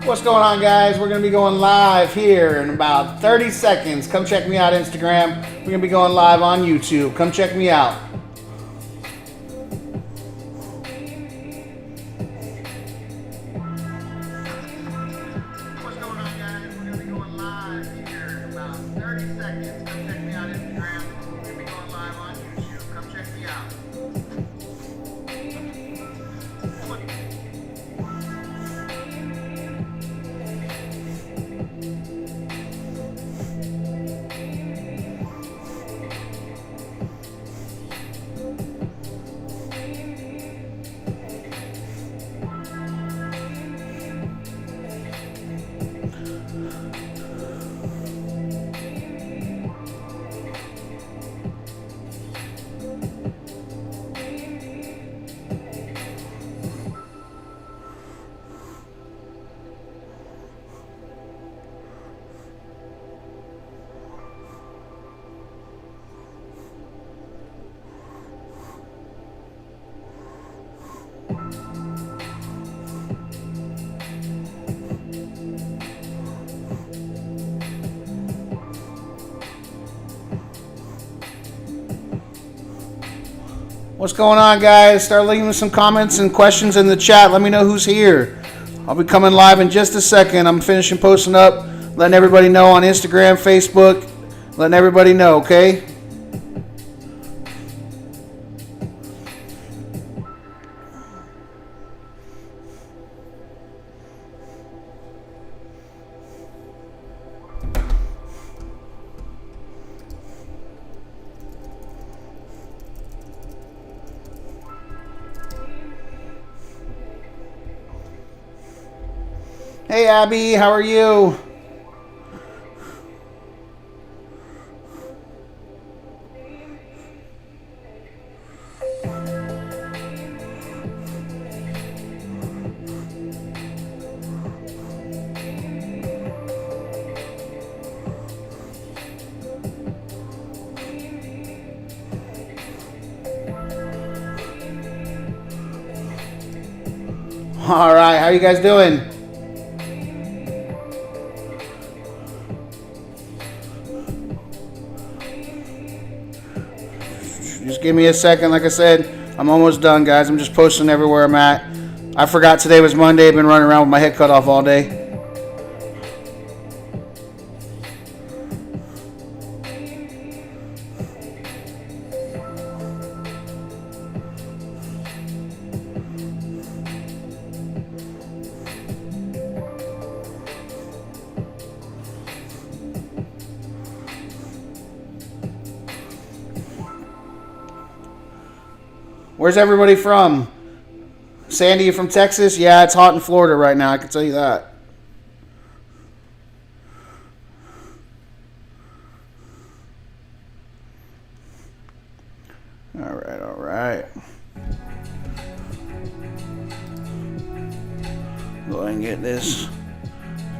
What's going on, guys? We're going to be going live here in about 30 seconds. Come check me out on Instagram. We're going to be going live on YouTube. Come check me out. What's going on, guys? We're going to be going live here in about 30 seconds. Come check me out on Instagram. We're going to be going live on YouTube. Come check me out. What's going on, guys? Start leaving some comments and questions in the chat. Let me know who's here. I'll be coming live in just a second. I'm finishing posting up, letting everybody know on Instagram, Facebook, letting everybody know, okay? Hey, Abby, how are you? All right, how you guys doing? Just give me a second. Like I said, I'm almost done, guys. I'm just posting everywhere I'm at. I forgot today was Monday. I've been running around with my head cut off all day. Where's everybody from? Sandy, you from Texas? Yeah, it's hot in Florida right now. I can tell you that. All right, all right. Go ahead and get this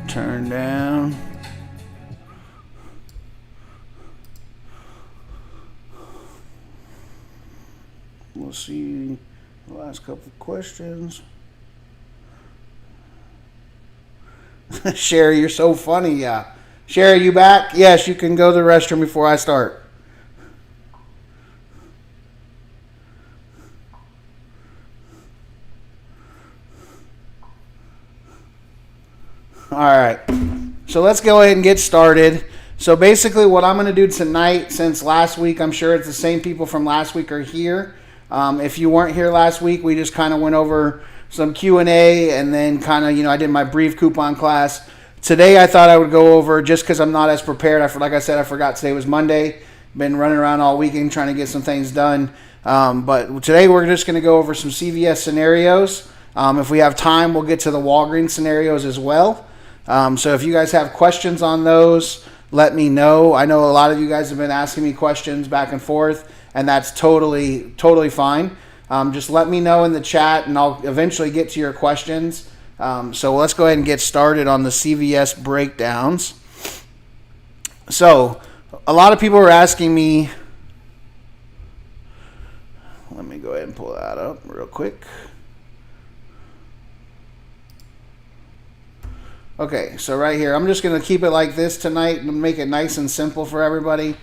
turned down. We'll see the last couple of questions. Sherry, you're so funny. Yeah. Sherry, you back? Yes, you can go to the restroom before I start. All right. So let's go ahead and get started. So basically what I'm going to do tonight, since last week, I'm sure it's the same people from last week are here. If you weren't here last week, we just kind of went over some Q&A and then kind of, I did my brief coupon class. Today I thought I would go over, just because I'm not as prepared. Like I said, I forgot today was Monday. Been running around all weekend trying to get some things done. But today we're just going to go over some CVS scenarios. If we have time, we'll get to the Walgreens scenarios as well. So if you guys have questions on those, let me know. I know a lot of you guys have been asking me questions back and forth, and that's totally fine. Just let me know in the chat, and I'll eventually get to your questions. So let's go ahead and get started on the CVS breakdowns. So a lot of people are asking me, let me go ahead and pull that up real quick. Okay, so right here, I'm just going to keep it like this tonight and make it nice and simple for everybody.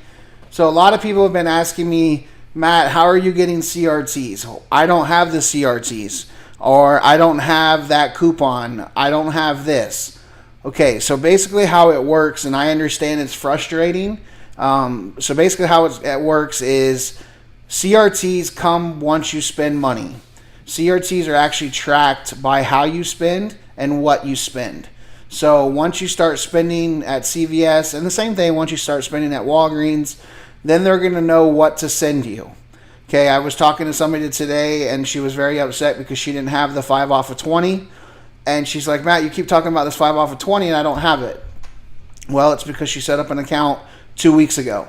So a lot of people have been asking me, Matt, how are you getting CRTs? I don't have the CRTs, or I don't have that coupon. I don't have this. Okay, so basically how it works, and I understand it's frustrating. So basically how it works is CRTs come once you spend money. CRTs are actually tracked by how you spend and what you spend. So once you start spending at CVS, and the same thing, once you start spending at Walgreens, then they're going to know what to send you. Okay, I was talking to somebody today, and she was very upset because she didn't have the 5 off of 20. And she's like, Matt, you keep talking about this 5 off of 20, and I don't have it. Well, it's because she set up an account 2 weeks ago.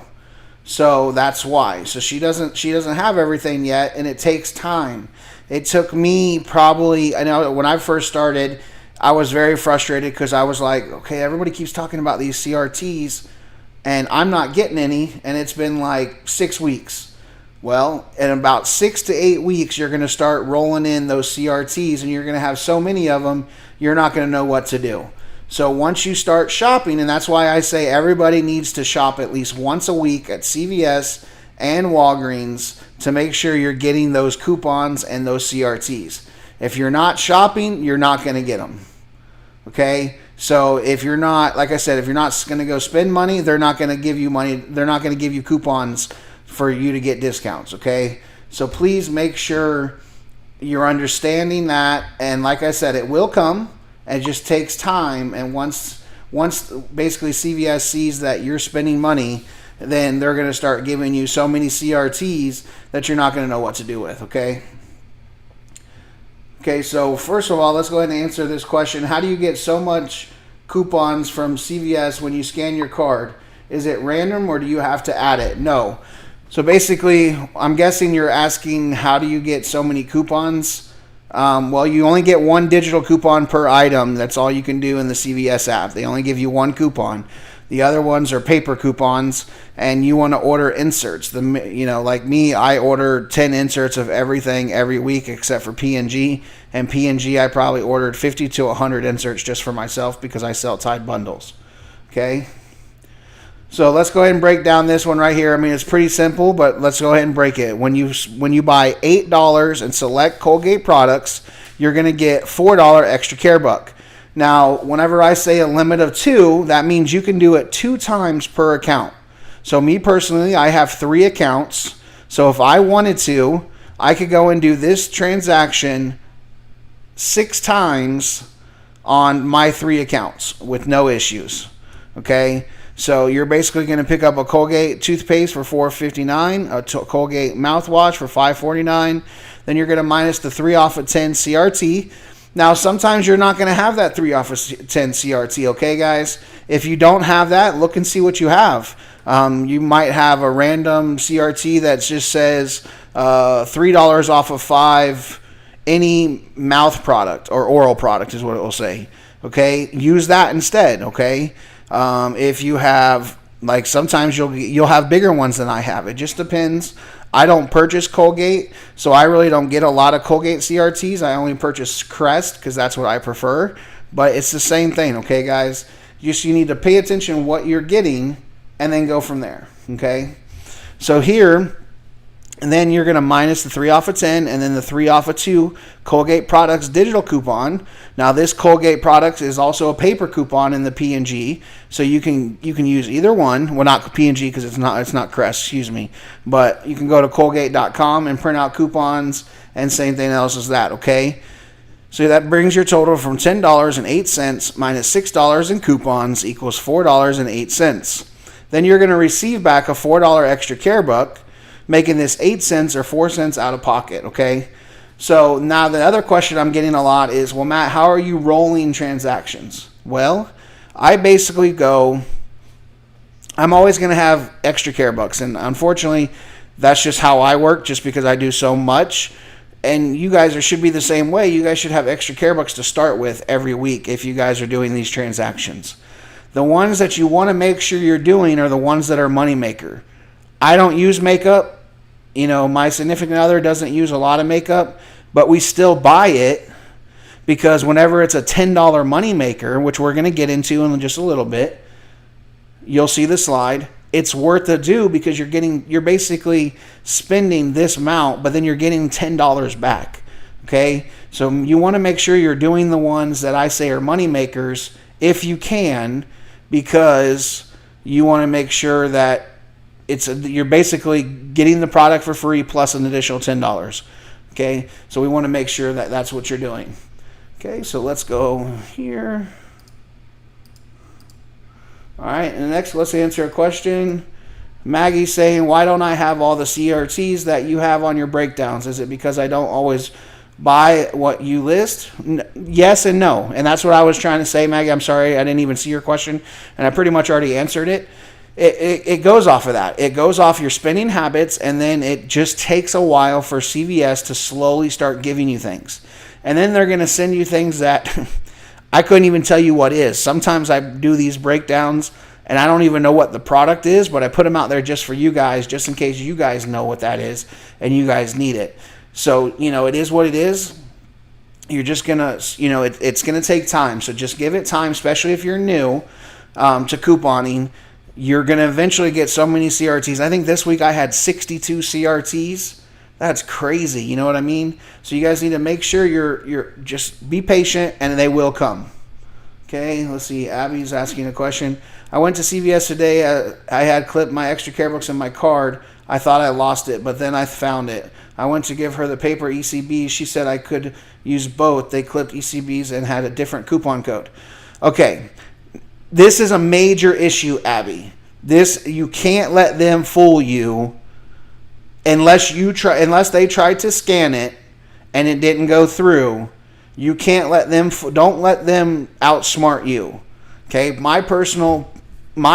So that's why. So she doesn't have everything yet, and it takes time. It took me probably, I know when I first started, I was very frustrated because I was like, okay, everybody keeps talking about these CRTs and I'm not getting any, and it's been like 6 weeks. Well, in about 6 to 8 weeks, you're going to start rolling in those CRTs, and you're going to have so many of them, you're not going to know what to do. So once you start shopping, and that's why I say everybody needs to shop at least once a week at CVS and Walgreens to make sure you're getting those coupons and those CRTs. If you're not shopping, you're not going to get them. Okay? So if you're not, like I said, if you're not going to go spend money, they're not going to give you money. They're not going to give you coupons for you to get discounts. Okay? So please make sure you're understanding that. And like I said, it will come. It just takes time. And once basically CVS sees that you're spending money, then they're going to start giving you so many CRTs that you're not going to know what to do with. Okay? Okay, so first of all, let's go ahead and answer this question. How do you get so much coupons from CVS when you scan your card? Is it random, or do you have to add it? No. So basically, I'm guessing you're asking, how do you get so many coupons? Well, you only get one digital coupon per item. That's all you can do in the CVS app. They only give you one coupon. The other ones are paper coupons, and you want to order inserts. Like me, I order 10 inserts of everything every week except for P&G. And P&G, I probably ordered 50 to 100 inserts just for myself because I sell Tide bundles. Okay? So let's go ahead and break down this one right here. I mean, it's pretty simple, but let's go ahead and break it. When you buy $8 and select Colgate products, you're going to get $4 extra care buck. Now, whenever I say a limit of 2, that means you can do it 2 times per account. So me personally, I have 3 accounts. So if I wanted to, I could go and do this transaction 6 times on my 3 accounts with no issues. Okay? So you're basically going to pick up a Colgate toothpaste for $4.59, a Colgate mouthwash for $5.49. Then you're going to minus the 3 off of 10 CRT. Now, sometimes you're not going to have that 3 off of 10 CRT, okay, guys? If you don't have that, look and see what you have. You might have a random CRT that just says $3 off of 5, any mouth product or oral product is what it will say, okay? Use that instead, okay? If you have, like, sometimes you'll have bigger ones than I have. It just depends. I don't purchase Colgate, so I really don't get a lot of Colgate CRTs. I only purchase Crest because that's what I prefer. But it's the same thing, okay, guys? You need to pay attention what you're getting and then go from there, okay? So here, and then you're going to minus the 3 off of 10 and then the 3 off of 2 Colgate products digital coupon. Now, this Colgate products is also a paper coupon in the P&G, so you can use either one. Well, not P&G because it's not Crest, excuse me. But you can go to Colgate.com and print out coupons, and same thing else as that, okay? So that brings your total from $10.08 minus $6 in coupons equals $4.08. Then you're going to receive back a $4 extra care buck, making this 8 cents or 4 cents out of pocket, okay? So now the other question I'm getting a lot is, well, Matt, how are you rolling transactions? Well, I basically I'm always going to have extra care bucks, and unfortunately, that's just how I work, just because I do so much. And you guys should be the same way. You guys should have extra care bucks to start with every week if you guys are doing these transactions. The ones that you want to make sure you're doing are the ones that are moneymaker. I don't use makeup. My significant other doesn't use a lot of makeup, but we still buy it because whenever it's a $10 money maker, which we're going to get into in just a little bit, you'll see the slide. It's worth to do because you're basically spending this amount, but then you're getting $10 back. Okay, so you want to make sure you're doing the ones that I say are money makers if you can, because you want to make sure that you're basically getting the product for free plus an additional $10. Okay, so we want to make sure that that's what you're doing. Okay, so let's go here. All right, and next let's answer a question. Maggie's saying, why don't I have all the CRTs that you have on your breakdowns? Is it because I don't always buy what you list? Yes and no. And that's what I was trying to say, Maggie. I'm sorry, I didn't even see your question, and I pretty much already answered it. It goes off of that. It goes off your spending habits, and then it just takes a while for CVS to slowly start giving you things. And then they're going to send you things that I couldn't even tell you what is. Sometimes I do these breakdowns, and I don't even know what the product is, but I put them out there just for you guys, just in case you guys know what that is and you guys need it. So, it is what it is. You're just going to, it's going to take time. So just give it time, especially if you're new to couponing. You're going to eventually get so many CRTs. I think this week I had 62 CRTs. That's crazy. You know what I mean? So you guys need to make sure you're just be patient, and they will come. Okay, let's see. Abby's asking a question. I went to CVS today. I had clipped my extra care books in my card. I thought I lost it, but then I found it. I went to give her the paper ECBs. She said I could use both. They clipped ECBs and had a different coupon code. Okay, this is a major issue, Abby. You can't let them fool you unless they tried to scan it and it didn't go through. You can't let them. Don't let them outsmart you. Okay, my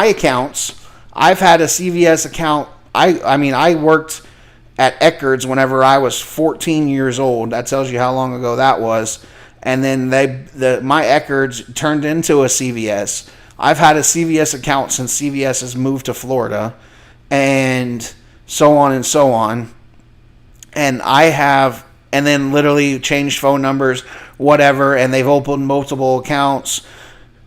accounts. I've had a CVS account. I worked at Eckerd's whenever I was 14 years old. That tells you how long ago that was. And then my Eckerd's turned into a CVS. I've had a CVS account since CVS has moved to Florida, and so on and so on. And and then literally changed phone numbers, whatever, and they've opened multiple accounts.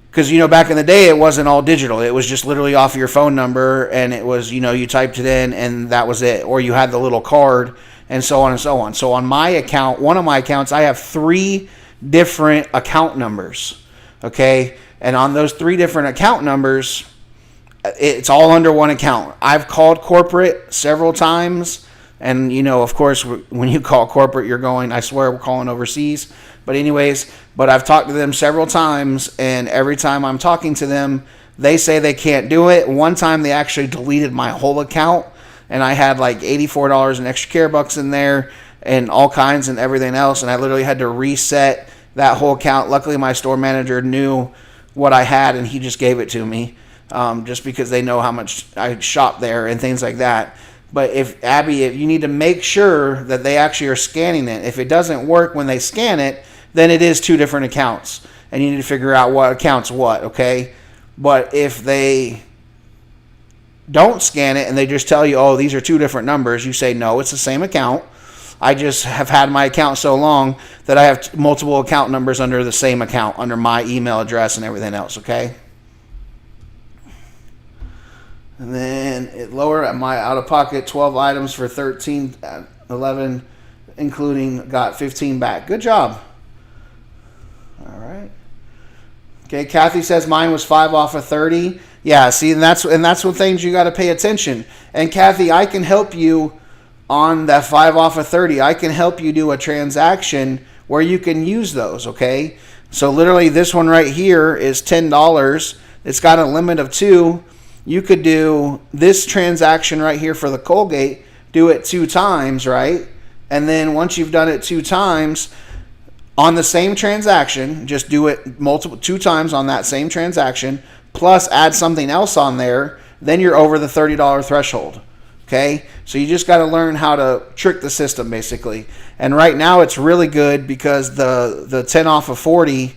Because, back in the day, it wasn't all digital. It was just literally off your phone number, and it was, you typed it in, and that was it. Or you had the little card, and so on and so on. So on my account, one of my accounts, I have 3 different account numbers, okay? And on those 3 different account numbers, it's all under one account. I've called corporate several times, and, of course, when you call corporate, you're going, I swear we're calling overseas. But anyways, I've talked to them several times, and every time I'm talking to them, they say they can't do it. One time they actually deleted my whole account, and I had like $84 in extra care bucks in there and all kinds and everything else, and I literally had to reset that whole account. Luckily, my store manager knew what I had, and he just gave it to me just because they know how much I shop there and things like that. But if you need to make sure that they actually are scanning it. If it doesn't work when they scan it, then it is 2 different accounts, and you need to figure out what accounts what, okay? But if they don't scan it and they just tell you, oh, these are 2 different numbers, you say, no, it's the same account. I just have had my account so long that I have multiple account numbers under the same account, under my email address and everything else, okay? And then lower at my out-of-pocket, 12 items for $13.11, including got 15 back. Good job. All right. Okay, Kathy says mine was 5 off of 30. Yeah, see, and that's what things you got to pay attention. And Kathy, I can help you on that 5 off of 30. I can help you do a transaction where you can use those, okay? So literally this one right here is $10. It's got a limit of 2. You could do this transaction right here for the Colgate, do it 2 times, right? And then once you've done it 2 times on the same transaction, just do it 2 times on that same transaction, plus add something else on there, then you're over the $30 threshold. Okay, so you just got to learn how to trick the system, basically. And right now it's really good because the 10 off of 40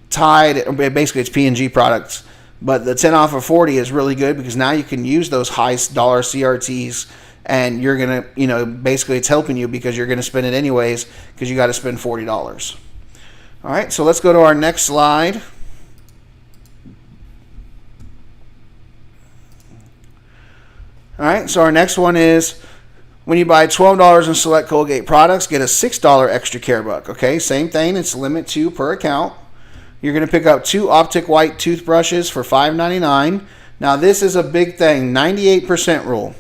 tied, basically it's P&G products, but the 10 off of 40 is really good because now you can use those high dollar CRTs, and you're going to, basically it's helping you because you're going to spend it anyways because you got to spend $40. All right, so let's go to our next slide. All right, so our next one is when you buy $12 in select Colgate products, get a $6 extra care buck. Okay, same thing. It's limit 2 per account. You're going to pick up 2 Optic White toothbrushes for $5.99. Now, this is a big thing, 98% rule.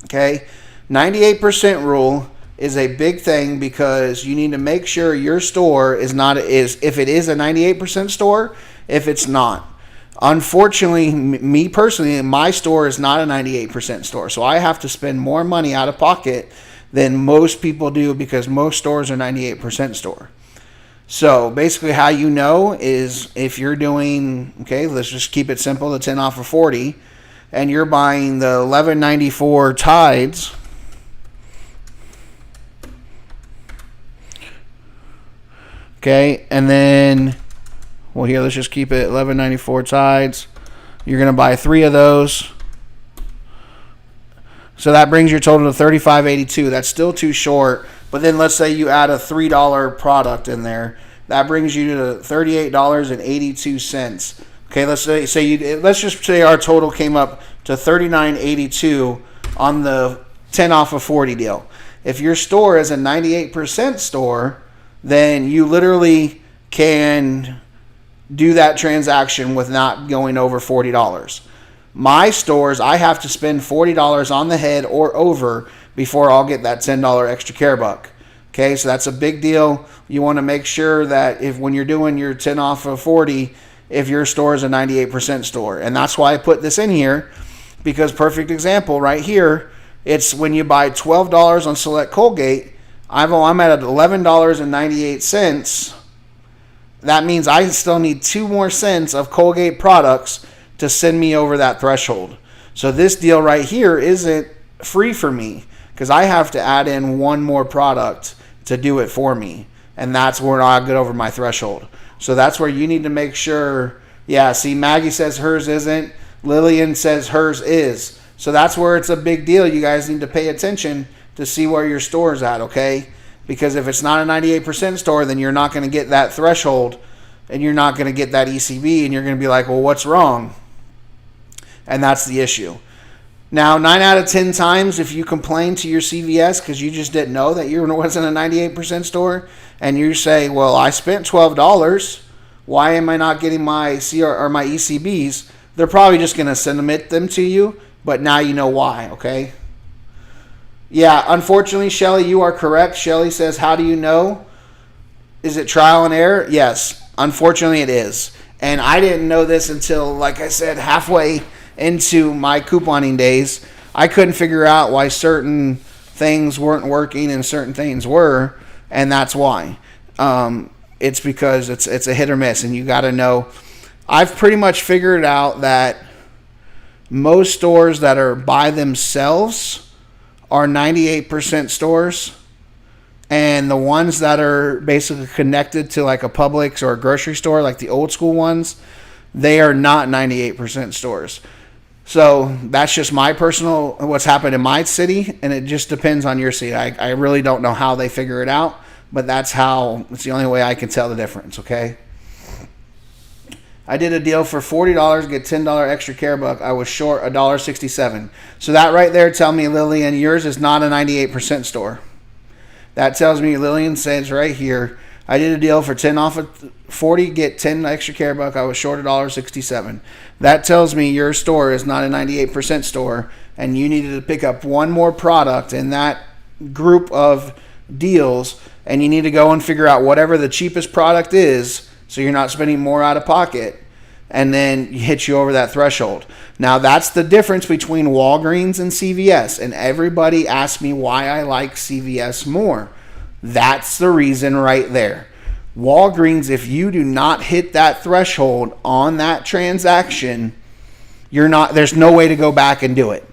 Okay, 98% rule is a big thing because you need to make sure your store is not, if it is a 98% store, if it's not. Unfortunately, me personally, my store is not a 98% store, so I have to spend more money out of pocket than most people do because most stores are 98% store. So basically how you know is if you're doing, okay, let's just keep it simple, the 10 off of 40, and you're buying the $11.94 Tides, okay, and then, well, here, let's just keep it $11.94 Tides. You're going to buy 3 of those. So that brings your total to $35.82. That's still too short. But then let's say you add a $3 product in there. That brings you to $38.82. Okay, let's just say our total came up to $39.82 on the 10 off of 40 deal. If your store is a 98% store, then you literally can do that transaction with not going over $40. My stores, I have to spend $40 on the head or over before I'll get that $10 extra care buck. Okay, so that's a big deal. You want to make sure that when you're doing your 10 off of 40, if your store is a 98% store. And that's why I put this in here, because perfect example right here, it's when you buy $12 on select Colgate, I'm at $11.98. That means I still need 2 more cents of Colgate products to send me over that threshold. So this deal right here isn't free for me because I have to add in 1 more product to do it for me. And that's where I get over my threshold. So that's where you need to make sure. Yeah, see, Maggie says hers isn't. Lillian says hers is. So that's where it's a big deal. You guys need to pay attention to see where your store is at, okay? Because if it's not a 98% store, then you're not going to get that threshold and you're not going to get that ECB and you're going to be like, well, what's wrong? And that's the issue. Now, 9 out of 10 times, if you complain to your CVS because you just didn't know that you wasn't a 98% store and you say, well, I spent $12, why am I not getting my my ECBs? They're probably just going to submit them to you, but now you know why, okay? Yeah, unfortunately, Shelly, you are correct. Shelly says, how do you know? Is it trial and error? Yes, unfortunately it is. And I didn't know this until, like I said, halfway into my couponing days. I couldn't figure out why certain things weren't working and certain things were, and that's why. It's because it's a hit or miss, and you got to know. I've pretty much figured out that most stores that are by themselves are 98% stores, and the ones that are basically connected to like a Publix or a grocery store, like the old school ones, they are not 98% stores. So that's just my personal, what's happened in my city, and it just depends on your city. I really don't know how they figure it out, but it's the only way I can tell the difference, okay? I did a deal for $40, get $10 extra care buck. I was short $1.67. So that right there tell me, Lillian, yours is not a 98% store. That tells me, Lillian says right here, I did a deal for 10 off of 40, get 10 extra care buck. I was short $1.67. That tells me your store is not a 98% store, and you needed to pick up 1 more product in that group of deals, and you need to go and figure out whatever the cheapest product is, so you're not spending more out of pocket, and then hit you over that threshold. Now, that's the difference between Walgreens and CVS, and everybody asks me why I like CVS more. That's the reason right there. Walgreens, if you do not hit that threshold on that transaction, there's no way to go back and do it.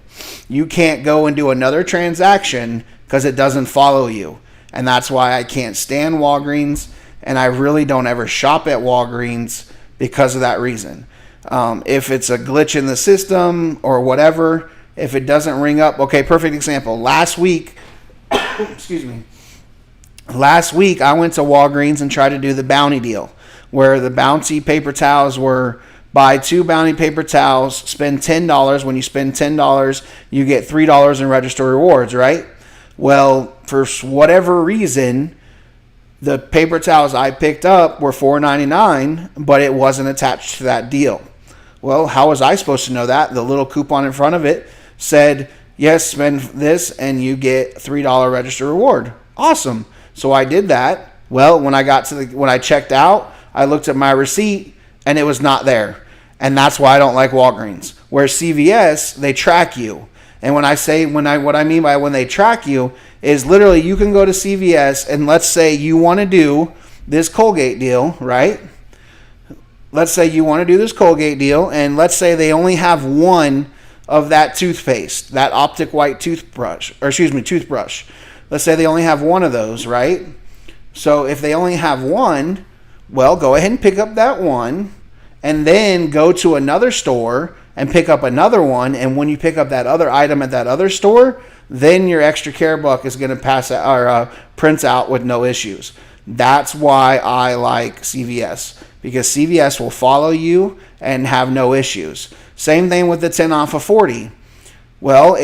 You can't go and do another transaction because it doesn't follow you. And that's why I can't stand Walgreens, and I really don't ever shop at Walgreens because of that reason. If it's a glitch in the system or whatever, if it doesn't ring up, okay, perfect example. Last week, excuse me, Last week, I went to Walgreens and tried to do the bounty deal, where the bounty paper towels were buy 2 bounty paper towels, spend $10. When you spend $10, you get $3 in register rewards, right? Well, for whatever reason, the paper towels I picked up were $4.99, but it wasn't attached to that deal. Well, how was I supposed to know that? The little coupon in front of it said, yes, spend this and you get $3 register reward. Awesome. So I did that. Well, when I checked out, I looked at my receipt and it was not there. And that's why I don't like Walgreens. Where CVS, they track you. And what I mean by when they track you is literally you can go to CVS and let's say you want to do this Colgate deal, right? Let's say you want to do this Colgate deal, and let's say they only have one of that toothpaste, that optic white toothbrush. Let's say they only have one of those, right? So if they only have one, well, go ahead and pick up that one, and then go to another store and pick up another one. And when you pick up that other item at that other store, then your extra care buck is going to pass out or prints out with no issues. That's why I like CVS, because CVS will follow you and have no issues. Same thing with the 10 off of 40. Well,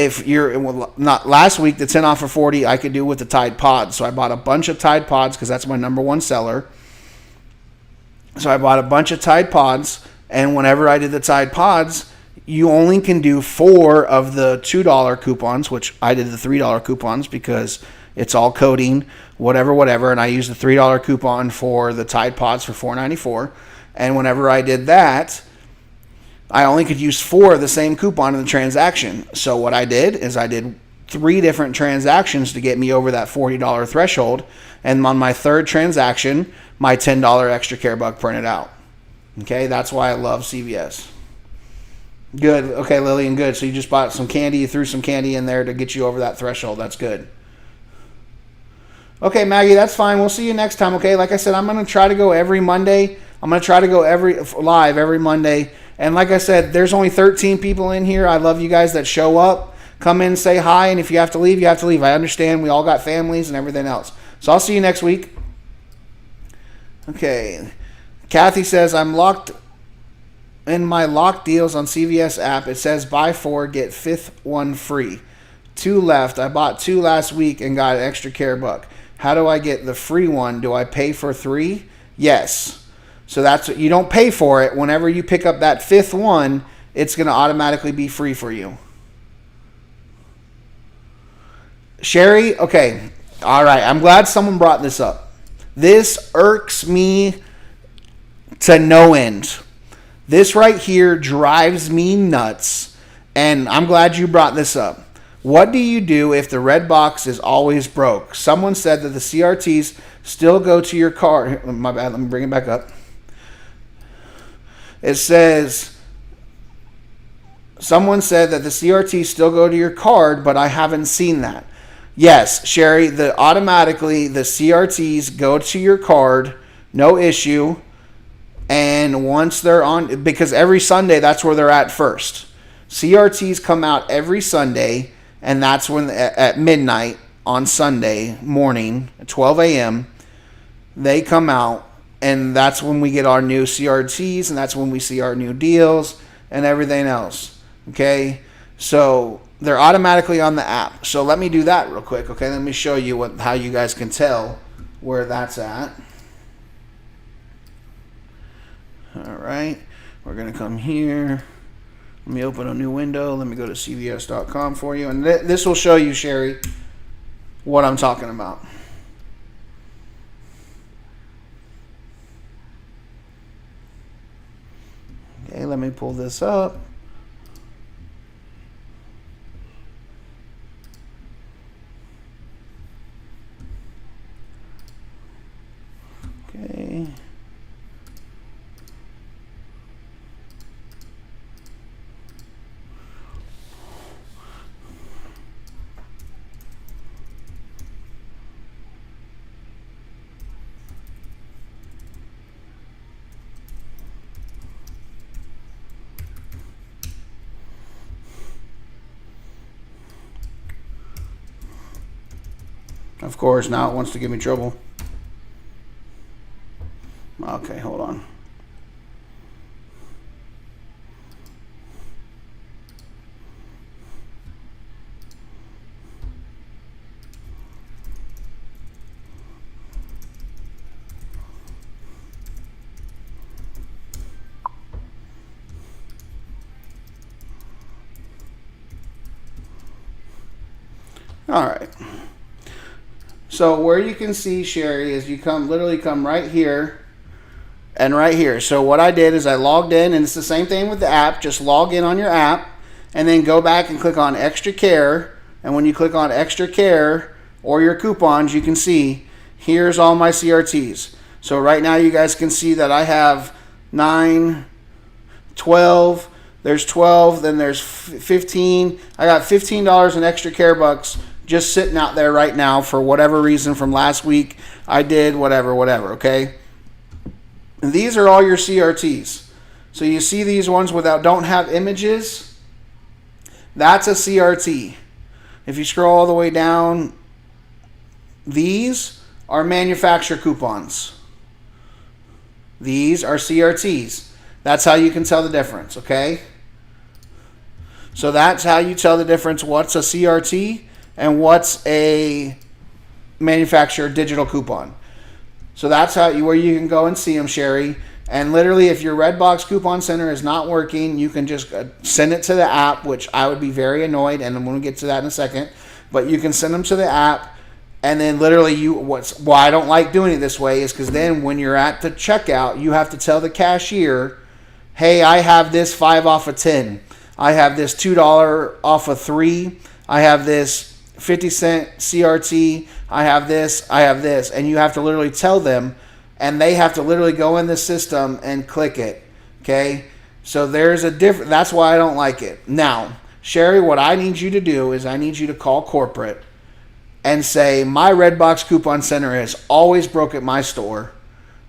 not last week, the 10 off of 40 I could do with the Tide Pods. So I bought a bunch of Tide Pods because that's my number one seller. So I bought a bunch of Tide Pods, and whenever I did the Tide Pods, you only can do 4 of the $2 coupons, which I did the $3 coupons because it's all coding, whatever, and I used the $3 coupon for the Tide Pods for $4.94. And whenever I did that, I only could use 4 of the same coupon in the transaction. So what I did is I did 3 different transactions to get me over that $40 threshold. And on my third transaction, my $10 extra care buck printed out. Okay, that's why I love CVS. Good. Okay, Lillian, good. So you just bought some candy. You threw some candy in there to get you over that threshold. That's good. Okay, Maggie, that's fine. We'll see you next time, okay? Like I said, I'm going to try to go every Monday. I'm going to try to go live every Monday. And like I said, there's only 13 people in here. I love you guys that show up. Come in, say hi, and if you have to leave, you have to leave. I understand. We all got families and everything else. So I'll see you next week. Okay. Kathy says, I'm locked in my locked deals on CVS app. It says buy 4, get 5th one free. 2 left. I bought 2 last week and got an extra care buck. How do I get the free one? Do I pay for 3? Yes. So that's you don't pay for it. Whenever you pick up that 5th one, it's going to automatically be free for you. Sherry, okay. All right. I'm glad someone brought this up. This irks me to no end. This right here drives me nuts, and I'm glad you brought this up. What do you do if the red box is always broke? Someone said that the CRTs still go to your card. My bad, let me bring it back up. It says, someone said that the CRTs still go to your card, but I haven't seen that. Yes, Sherry, automatically the CRTs go to your card, no issue. And once they're on, because every Sunday that's where they're at first. CRTs come out every Sunday, and that's when at midnight on Sunday morning at 12 a.m. they come out, and that's when we get our new CRTs, and that's when we see our new deals and everything else. Okay, so they're automatically on the app. So let me do that real quick. Okay, let me show you how you guys can tell where that's at. All right, we're going to come here. Let me open a new window. Let me go to CVS.com for you. And this will show you, Sherry, what I'm talking about. Okay, let me pull this up. Okay. Of course, now it wants to give me trouble. Okay, hold on. All right. So where you can see, Sherry, is you literally come right here and right here. So what I did is I logged in, and it's the same thing with the app. Just log in on your app and then go back and click on Extra Care. And when you click on Extra Care or your coupons, you can see here's all my CRTs. So right now you guys can see that I have 9, 12, there's 12, then there's 15. I got $15 in Extra Care bucks just sitting out there right now for whatever reason from last week. I did whatever, okay? And these are all your CRTs. So you see these ones don't have images? That's a CRT. If you scroll all the way down, these are manufacturer coupons. These are CRTs. That's how you can tell the difference, okay? So that's how you tell the difference what's a CRT and what's a manufacturer digital coupon. So that's where you can go and see them, Sherry. And literally, if your Redbox Coupon Center is not working, you can just send it to the app, which I would be very annoyed, and I'm going to get to that in a second. But you can send them to the app, and then literally why I don't like doing it this way is because then when you're at the checkout, you have to tell the cashier, hey, I have this 5 off of 10. I have this $2 off of 3. I have this 50-cent CRT. I have this. And you have to literally tell them, and they have to literally go in the system and click it. Okay? So there's a difference. That's why I don't like it. Now, Sherry, what I need you to do is I need you to call corporate and say, my Redbox Coupon Center is always broke at my store.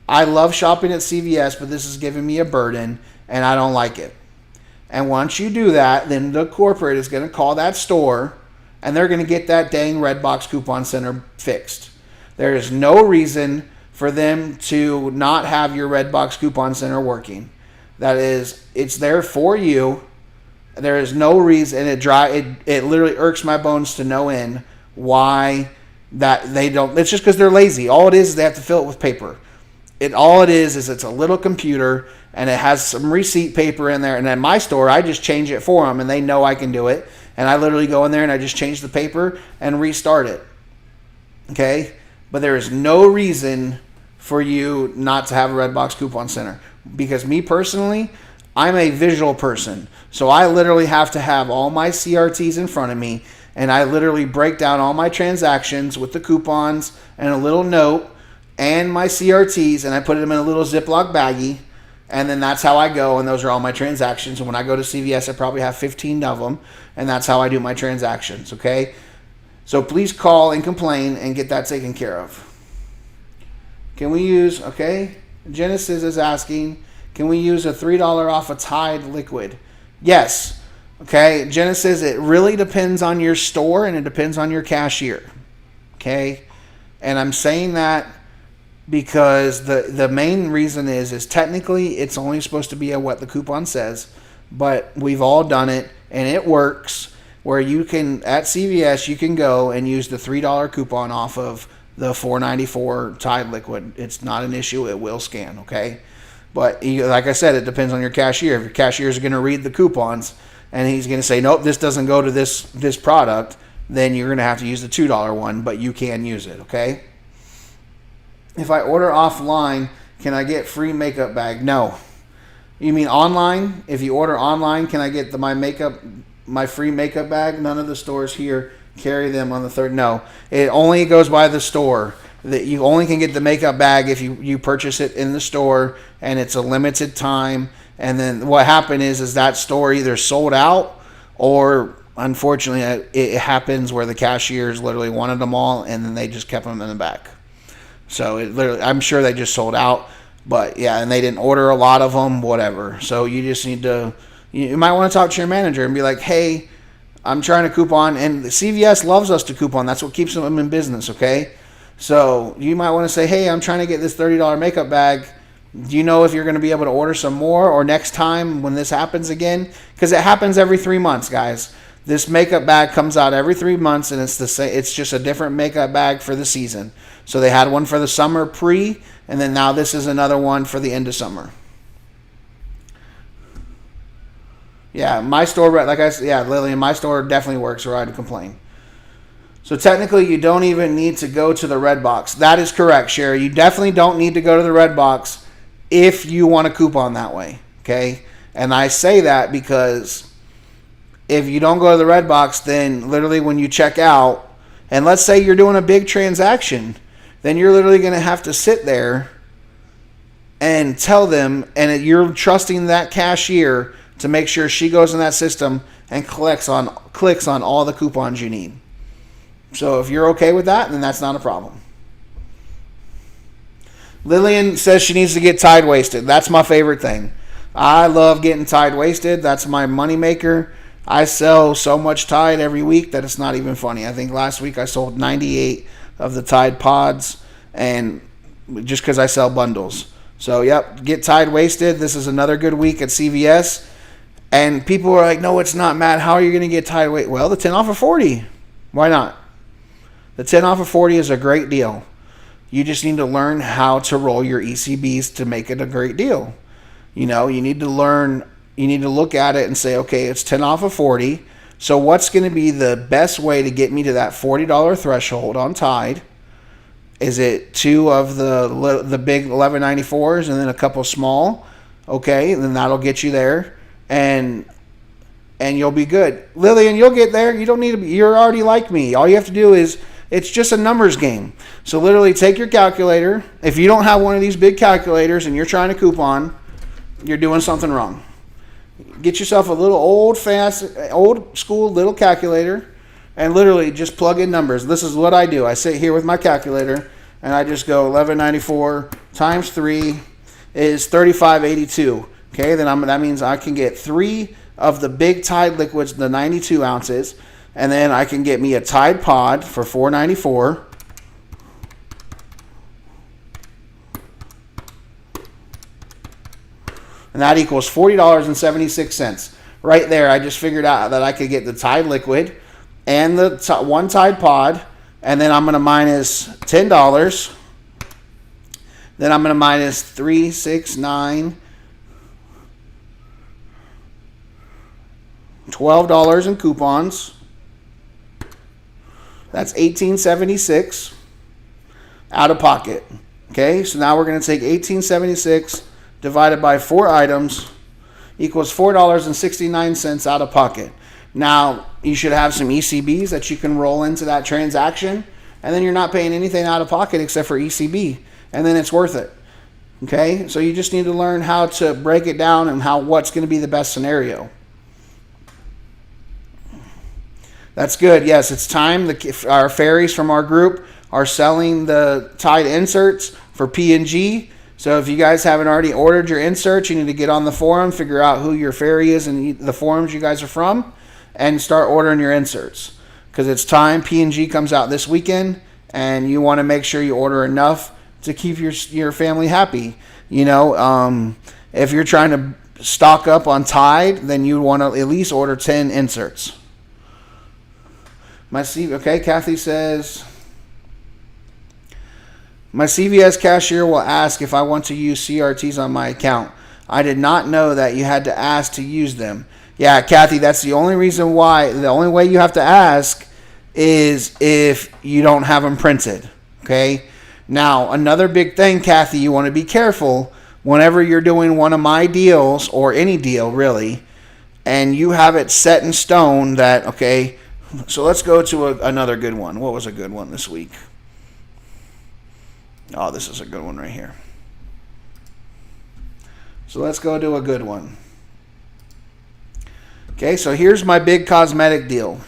I love shopping at CVS, but this is giving me a burden, and I don't like it. And once you do that, then the corporate is going to call that store, and they're going to get that dang Redbox Coupon Center fixed. There is no reason for them to not have your Redbox Coupon Center working. That is, it's there for you. There is no reason, and it literally irks my bones to no end why that they don't. It's just because they're lazy. All it is they have to fill it with paper. All it is it's a little computer, and it has some receipt paper in there. And at my store, I just change it for them, and they know I can do it. And I literally go in there and I just change the paper and restart it. Okay? But there is no reason for you not to have a Redbox Coupon Center. Because me personally, I'm a visual person. So I literally have to have all my CRTs in front of me, and I literally break down all my transactions with the coupons and a little note and my CRTs, and I put them in a little Ziploc baggie, and then that's how I go, and those are all my transactions. And when I go to CVS, I probably have 15 of them, and that's how I do my transactions, okay? So please call and complain and get that taken care of. Can we use, okay? Genesis is asking, can we use a $3 off a Tide liquid? Yes. Okay, Genesis, it really depends on your store and it depends on your cashier. Okay? And I'm saying that because the main reason is technically it's only supposed to be what the coupon says, but we've all done it and it works where you can, at CVS, you can go and use the $3 coupon off of the $4.94 Tide liquid. It's not an issue. It will scan, okay? But like I said, it depends on your cashier. If your cashier is going to read the coupons and he's going to say, nope, this doesn't go to this product, then you're going to have to use the $2 one, but you can use it, okay? If I order offline, can I get free makeup bag? No. You mean online? If you order online, can I get my free makeup bag? None of the stores here carry them on the third. No. It only goes by the store. That you only can get the makeup bag if you purchase it in the store, and it's a limited time. And then what happened is that store either sold out, or unfortunately it happens where the cashiers literally wanted them all and then they just kept them in the back. So it literally, I'm sure they just sold out, but yeah, and they didn't order a lot of them, whatever. So you just need to, you might want to talk to your manager and be like, hey, I'm trying to coupon, and the CVS loves us to coupon. That's what keeps them in business, okay? So you might want to say, hey, I'm trying to get this $30 makeup bag. Do you know if you're going to be able to order some more, or next time when this happens again? Because it happens every 3 months, guys. This makeup bag comes out every 3 months, and it's the same. It's just a different makeup bag for the season. So they had one for the summer pre, and then now this is another one for the end of summer. Yeah, my store, like I said, yeah, Lillian, my store definitely works, or I'd complain. So technically, you don't even need to go to the red box. That is correct, Sherry. You definitely don't need to go to the red box if you want to coupon that way, okay? And I say that because if you don't go to the red box, then literally when you check out, and let's say you're doing a big transaction, then you're literally going to have to sit there and tell them, and you're trusting that cashier to make sure she goes in that system and clicks on all the coupons you need. So if you're okay with that, then that's not a problem. Lillian says she needs to get Tide wasted. That's my favorite thing. I love getting Tide wasted. That's my moneymaker. I sell so much Tide every week that it's not even funny. I think last week I sold 98 of the Tide pods, and just because I sell bundles. So, yep, get Tide wasted. This is another good week at CVS. And people are like, no, it's not, Matt. How are you going to get Tide wasted? Well, the 10 off of 40. Why not? The 10 off of 40 is a great deal. You just need to learn how to roll your ECBs to make it a great deal. You know, you need to learn, you need to look at it and say, okay, it's 10 off of 40. So what's going to be the best way to get me to that $40 threshold on Tide? Is it 2 of the big 11.94s and then a couple small? Okay, then that'll get you there, and you'll be good. Lillian, you'll get there. You don't need to be, you're already like me. All you have to do is, it's just a numbers game. So literally take your calculator. If you don't have one of these big calculators and you're trying to coupon, you're doing something wrong. Get yourself a little old school little calculator and literally just plug in numbers. This is what I do. I sit here with my calculator and I just go 1194 times 3 is 3582. Okay, then that means I can get 3 of the big Tide liquids, the 92 ounces, and then I can get me a Tide pod for $4.94. And that equals $40.76. Right there, I just figured out that I could get the Tide liquid and the one Tide pod, and then I'm going to minus $10. Then I'm going to minus 3, 6, 9, $12 in coupons. That's $18.76 out of pocket. Okay, so now we're going to take $18.76 divided by 4 items equals $4.69 out of pocket. Now, you should have some ECBs that you can roll into that transaction, and then you're not paying anything out of pocket except for ECB, and then it's worth it. Okay, so you just need to learn how to break it down and what's going to be the best scenario. That's good. Yes, it's time. Our fairies from our group are selling the Tide inserts for P&G. So if you guys haven't already ordered your inserts, you need to get on the forum, figure out who your fairy is and the forums you guys are from, and start ordering your inserts. Because it's time. P&G comes out this weekend, and you want to make sure you order enough to keep your family happy. You know, if you're trying to stock up on Tide, then you want to at least order 10 inserts. Okay, Kathy says, my CVS cashier will ask if I want to use CRTs on my account. I did not know that you had to ask to use them. Yeah, Kathy, that's the only reason why. The only way you have to ask is if you don't have them printed. Okay? Now, another big thing, Kathy, you want to be careful whenever you're doing one of my deals, or any deal really, and you have it set in stone that, okay, so let's go to another good one. What was a good one this week? Oh, this is a good one right here. So let's go to a good one. Okay, so here's my big cosmetic deal.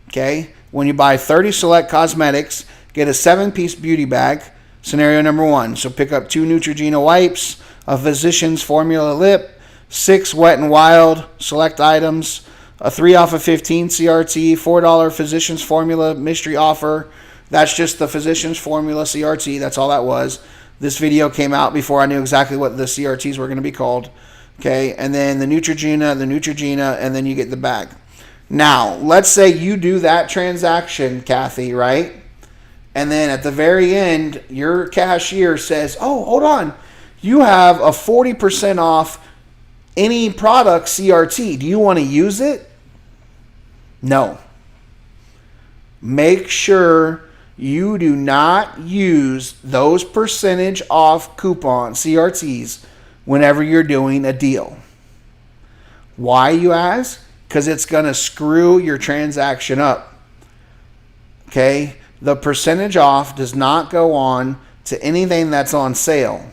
Okay, when you buy 30 select cosmetics, get a 7-piece beauty bag. Scenario number 1. So pick up 2 Neutrogena wipes, a Physicians Formula lip, 6 Wet n Wild select items, a 3 off of 15 CRT, $4 Physicians Formula mystery offer. That's just the Physicians Formula CRT. That's all that was. This video came out before I knew exactly what the CRTs were going to be called. Okay, and then the Neutrogena, and then you get the bag. Now, let's say you do that transaction, Kathy, right? And then at the very end, your cashier says, oh, hold on. You have a 40% off any product CRT. Do you want to use it? No. Make sure you do not use those percentage off coupon CRTs whenever you're doing a deal. Why, you ask? Because it's going to screw your transaction up. Okay? The percentage off does not go on to anything that's on sale.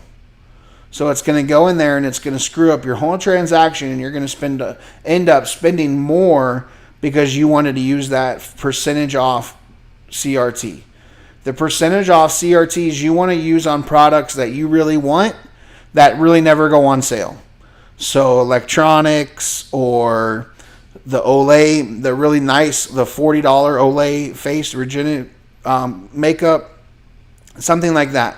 So it's going to go in there and it's going to screw up your whole transaction, and you're going to end up spending more because you wanted to use that percentage off CRT. The percentage off CRTs you want to use on products that you really want that really never go on sale. So electronics, or the Olay, the really nice, the $40 Olay face regenerative makeup, something like that.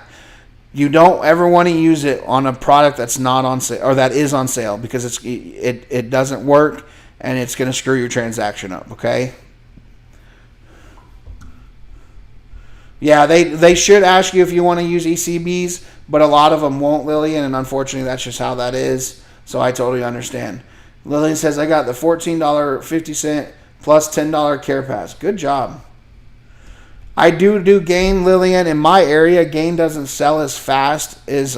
You don't ever want to use it on a product that's not on sale, or that is on sale, because it doesn't work and it's going to screw your transaction up. Okay. Yeah, they should ask you if you want to use ECBs, but a lot of them won't, Lillian, and unfortunately that's just how that is. So I totally understand. Lillian says, I got the $14.50 plus $10 Care Pass. Good job. I do Gain, Lillian. In my area, Gain doesn't sell as fast as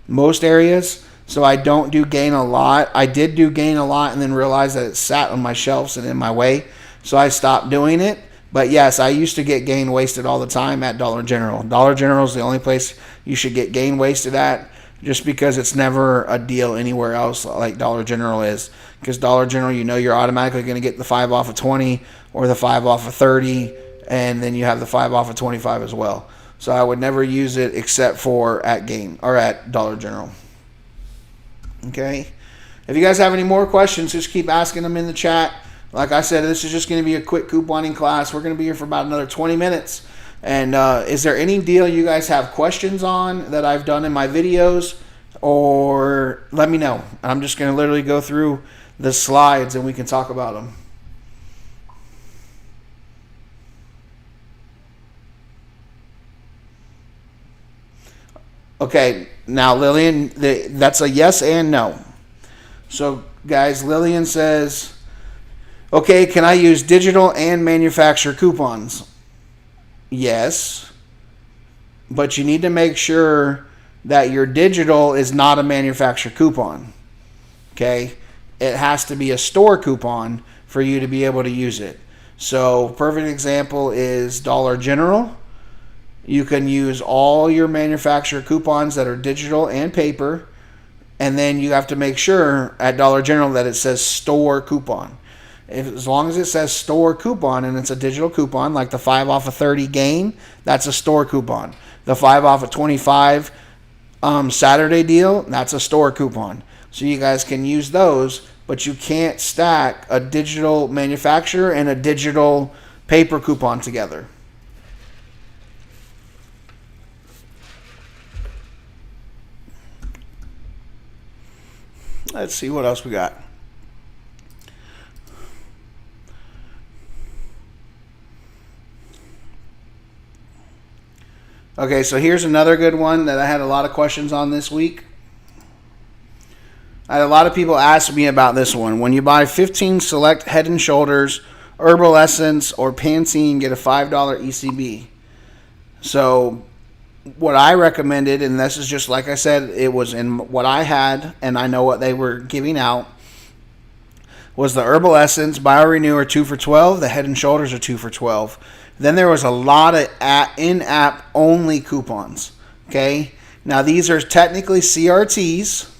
most areas, so I don't do Gain a lot. I did do Gain a lot and then realized that it sat on my shelves and in my way, so I stopped doing it. But yes, I used to get Gain wasted all the time at Dollar General. Dollar General is the only place you should get Gain wasted at, just because it's never a deal anywhere else like Dollar General is. Because Dollar General, you know you're automatically going to get the 5 off of 20 or the 5 off of 30, and then you have the 5 off of 25 as well. So I would never use it except for at Gain or at Dollar General. Okay? If you guys have any more questions, just keep asking them in the chat. Like I said, this is just going to be a quick couponing class. We're going to be here for about another 20 minutes. And is there any deal you guys have questions on that I've done in my videos? Or let me know. I'm just going to literally go through the slides and we can talk about them. Okay, now Lillian, that's a yes and no. So guys, Lillian says, okay, can I use digital and manufacturer coupons? Yes, but you need to make sure that your digital is not a manufacturer coupon. Okay, it has to be a store coupon for you to be able to use it. So perfect example is Dollar General. You can use all your manufacturer coupons that are digital and paper, and then you have to make sure at Dollar General that it says store coupon. As long as it says store coupon and it's a digital coupon, like the 5 off of 30 Gain, that's a store coupon. The 5 off of 25 Saturday deal, that's a store coupon. So you guys can use those, but you can't stack a digital manufacturer and a digital paper coupon together. Let's see what else we got. Okay, so here's another good one that I had a lot of questions on this week. I had a lot of people ask me about this one. When you buy 15 select Head & Shoulders, Herbal Essence, or Pantene, get a $5 ECB. So what I recommended, and this is just like I said, it was in what I had, and I know what they were giving out, was the Herbal Essence BioRenew are 2 for $12. The Head & Shoulders are 2 for $12. Then there was a lot of in-app only coupons. Okay, now these are technically CRTs.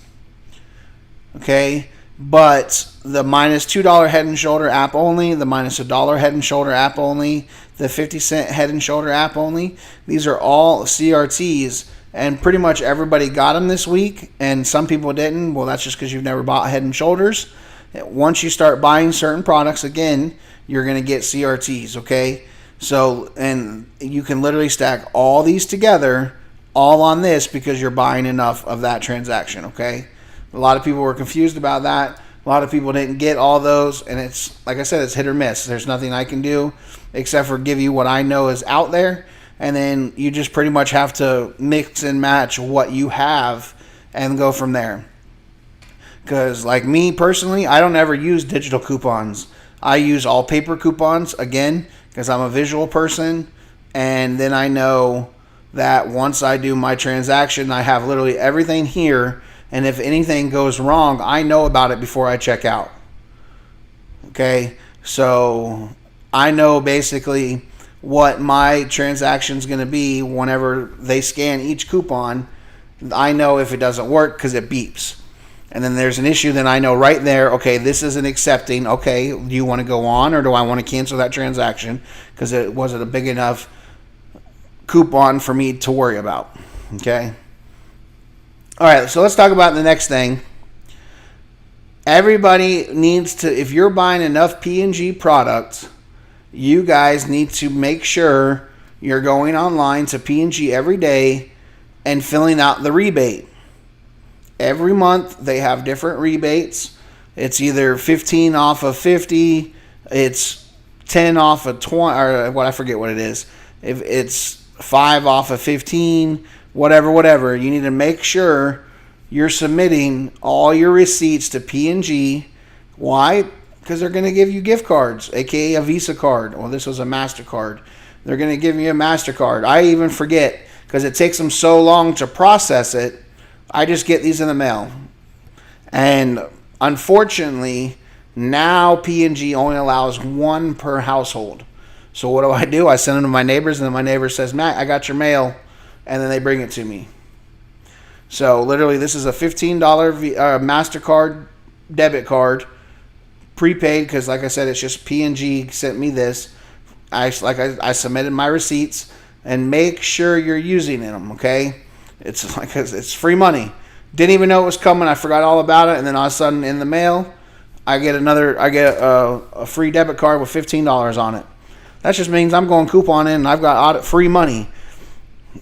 Okay, but the minus $2 Head & Shoulder app only, the minus $1 Head & Shoulder app only, the 50-cent Head & Shoulder app only. These are all CRTs, and pretty much everybody got them this week, and some people didn't. Well, that's just because you've never bought Head & Shoulders. Once you start buying certain products, again, you're going to get CRTs, okay? So, and you can literally stack all these together, all on this, because you're buying enough of that transaction, okay? A lot of people were confused about that. A lot of people didn't get all those, and it's, like I said, it's hit or miss. There's nothing I can do except for give you what I know is out there, and then you just pretty much have to mix and match what you have and go from there. Because like me personally, I don't ever use digital coupons. I use all paper coupons, again, because I'm a visual person, and then I know that once I do my transaction, I have literally everything here, and if anything goes wrong, I know about it before I check out. Okay, so I know basically what my transaction's going to be whenever they scan each coupon. I know if it doesn't work because it beeps. And then there's an issue, then I know right there, okay, this isn't accepting. Okay, do you want to go on, or do I want to cancel that transaction because it wasn't a big enough coupon for me to worry about? Okay. All right, so let's talk about the next thing. Everybody needs to, if you're buying enough P&G products, you guys need to make sure you're going online to P&G every day and filling out the rebate. Every month they have different rebates. It's either 15 off of 50, it's 10 off of 20, or what, I forget what it is. If it's 5 off of 15, whatever. You need to make sure you're submitting all your receipts to P&G. Why? Because they're going to give you gift cards, aka a Visa card. Well, this was a MasterCard. They're going to give you a MasterCard. I even forget because it takes them so long to process it. I just get these in the mail. And unfortunately, now P&G only allows one per household. So what do? I send them to my neighbors, and then my neighbor says, Matt, I got your mail. And then they bring it to me. So literally, this is a $15 MasterCard debit card, prepaid, because like I said, it's just P&G sent me this. I submitted my receipts, and make sure you're using them, okay? It's free money. Didn't even know it was coming. I forgot all about it, and then all of a sudden in the mail, I get a free debit card with $15 on it. That just means I'm going coupon in, and I've got free money.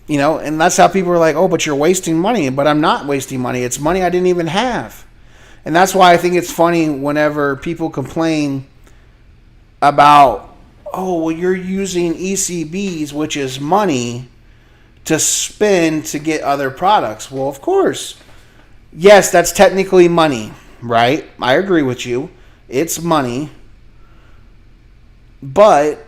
You know, and that's how people are like, oh, but you're wasting money. But I'm not wasting money. It's money I didn't even have. And that's why I think it's funny whenever people complain about, oh, well, you're using ECBs, which is money, to spend to get other products. Well, of course. Yes, that's technically money, right? I agree with you. It's money. But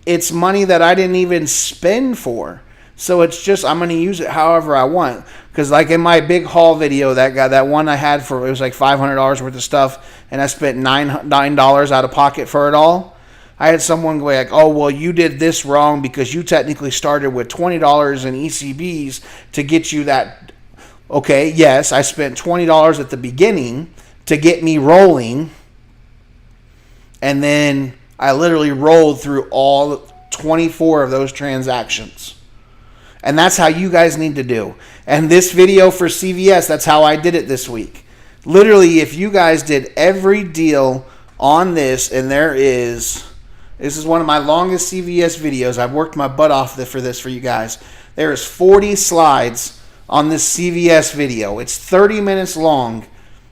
it's money that I didn't even spend for. So it's just, I'm going to use it however I want. Because like in my big haul video, that one I had for, it was like $500 worth of stuff, and I spent $9 out of pocket for it all. I had someone go like, oh, well, you did this wrong because you technically started with $20 in ECBs to get you that. Okay, yes, I spent $20 at the beginning to get me rolling. And then I literally rolled through all 24 of those transactions. And that's how you guys need to do. And this video for CVS, that's how I did it this week. Literally, if you guys did every deal on this, and this is one of my longest CVS videos. I've worked my butt off for this for you guys. There is 40 slides on this CVS video. It's 30 minutes long.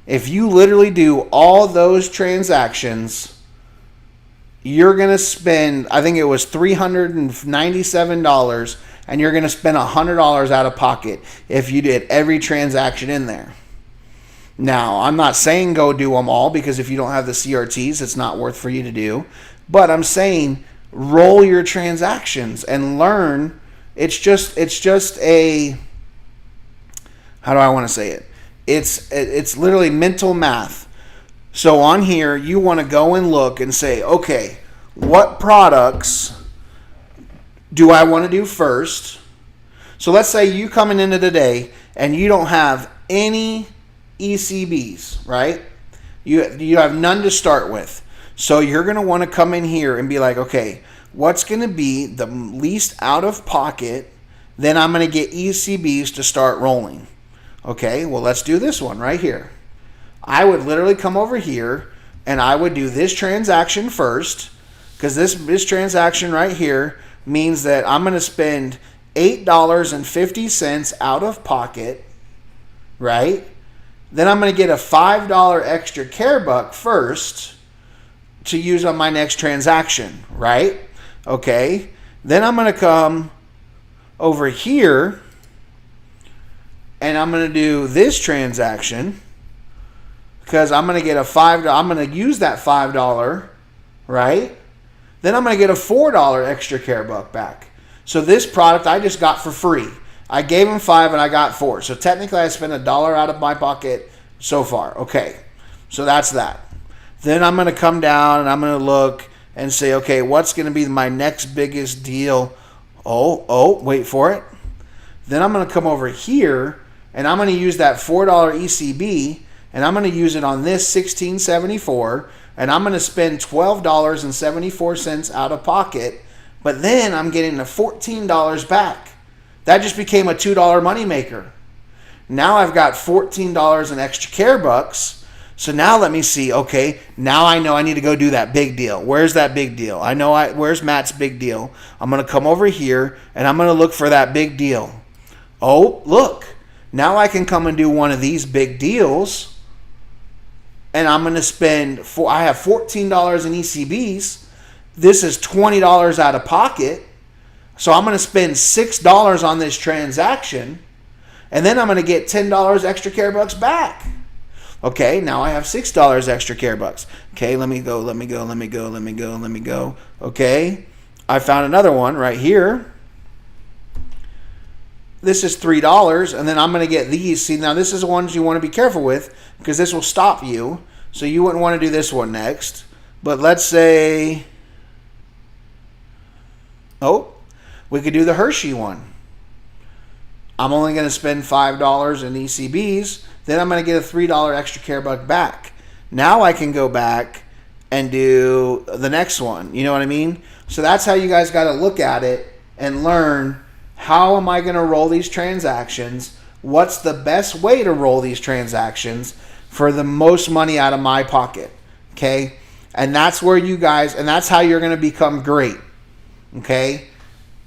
If you literally do all those transactions, you're going to spend, I think it was $397, and you're going to spend $100 out of pocket if you did every transaction in there. Now, I'm not saying go do them all, because if you don't have the CRTs, it's not worth for you to do. But I'm saying roll your transactions and learn. It's just a, how do I want to say it? It's literally mental math. So on here, you want to go and look and say, okay, what products do I want to do first? So let's say you coming into today and you don't have any ECBs, right? You have none to start with. So you're going to want to come in here and be like, okay, what's going to be the least out of pocket? Then I'm going to get ECBs to start rolling. Okay, well, let's do this one right here. I would literally come over here and I would do this transaction first, because this transaction right here means that I'm going to spend $8.50 out of pocket, right? Then I'm going to get a $5 extra care buck first to use on my next transaction, right? Okay. Then I'm going to come over here and I'm going to do this transaction because I'm going to get a I'm going to use that $5, right? Then I'm going to get a $4 extra care buck back. So this product I just got for free. I gave him 5 and I got 4. So technically I spent $1 out of my pocket so far. Okay. So that's that. Then I'm going to come down and I'm going to look and say, okay, what's going to be my next biggest deal? Oh, wait for it. Then I'm going to come over here and I'm going to use that $4 ECB and I'm going to use it on this 1674 and I'm going to spend $12.74 out of pocket, but then I'm getting the $14 back. That just became a $2 moneymaker. Now I've got $14 in extra care bucks. So now let me see. Okay, now I know I need to go do that big deal. Where's that big deal? Where's Matt's big deal? I'm going to come over here and I'm going to look for that big deal. Oh, look. Now I can come and do one of these big deals. And I'm going to spend, I have $14 in ECBs. This is $20 out of pocket. So I'm going to spend $6 on this transaction. And then I'm going to get $10 extra care bucks back. Okay, now I have $6 extra care bucks. Okay, let me go. Okay, I found another one right here. This is $3, and then I'm going to get these. See, now this is the ones you want to be careful with because this will stop you. So you wouldn't want to do this one next. But let's say, we could do the Hershey one. I'm only going to spend $5 in ECBs. Then I'm going to get a $3 extra care buck back. Now I can go back and do the next one. You know what I mean? So that's how you guys got to look at it and learn, how am I going to roll these transactions? What's the best way to roll these transactions for the most money out of my pocket? Okay? And that's where you guys, and that's how you're going to become great. Okay?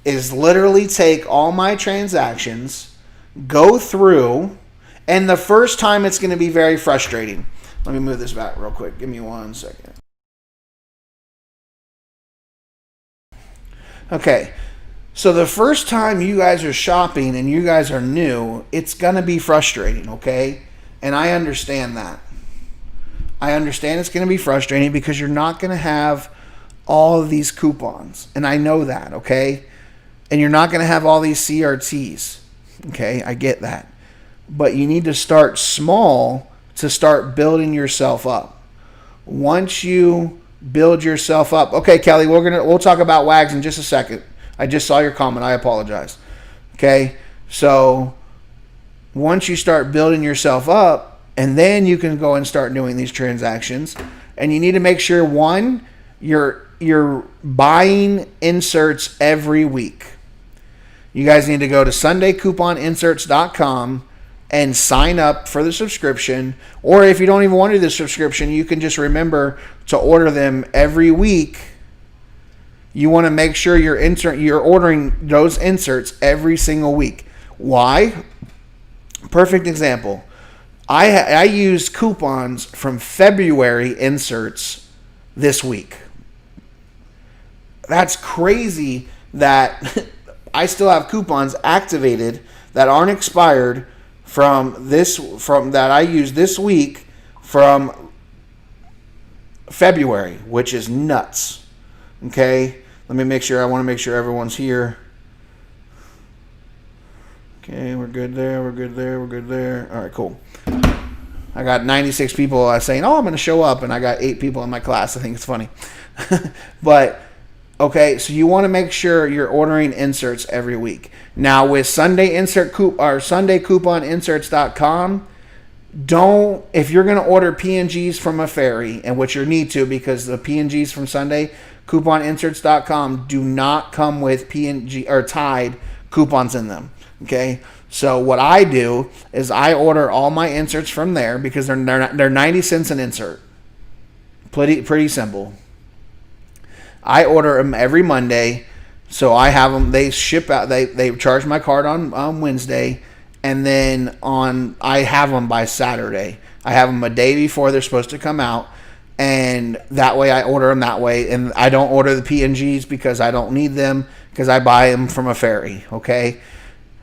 Is literally take all my transactions, go through, and the first time it's going to be very frustrating. Let me move this back real quick. Give me 1 second. Okay. So the first time you guys are shopping and you guys are new, it's going to be frustrating, okay? And I understand that. I understand it's going to be frustrating because you're not going to have all of these coupons. And I know that, okay? And you're not going to have all these CRTs. Okay, I get that. But you need to start small to start building yourself up. Once you build yourself up. Okay, Kelly, we'll talk about WAGS in just a second. I just saw your comment. I apologize. Okay, so once you start building yourself up, and then you can go and start doing these transactions. And you need to make sure, one, you're buying inserts every week. You guys need to go to SundayCouponInserts.com and sign up for the subscription. Or if you don't even want to do the subscription, you can just remember to order them every week. You want to make sure you're ordering those inserts every single week. Why? Perfect example. I used coupons from February inserts this week. That's crazy that I still have coupons activated that aren't expired from that I used this week from February, which is nuts. Okay, let me make sure. I want to make sure everyone's here. Okay, we're good there. We're good there. All right, cool. I got 96 people saying, "Oh, I'm going to show up," and I got 8 people in my class. I think it's funny, but. Okay, so you want to make sure you're ordering inserts every week. Now with SundayCouponInserts.com, if you're going to order PNGs from a ferry, and which you need to because the PNGs from SundayCouponInserts.com do not come with PNG or Tide coupons in them. Okay, So what I do is I order all my inserts from there because they're 90 cents an insert. Pretty simple. I order them every Monday, so I have them. They ship out. They charge my card on Wednesday, and then I have them by Saturday. I have them a day before they're supposed to come out, and that way I order them that way. And I don't order the P&Gs because I don't need them because I buy them from a ferry. Okay.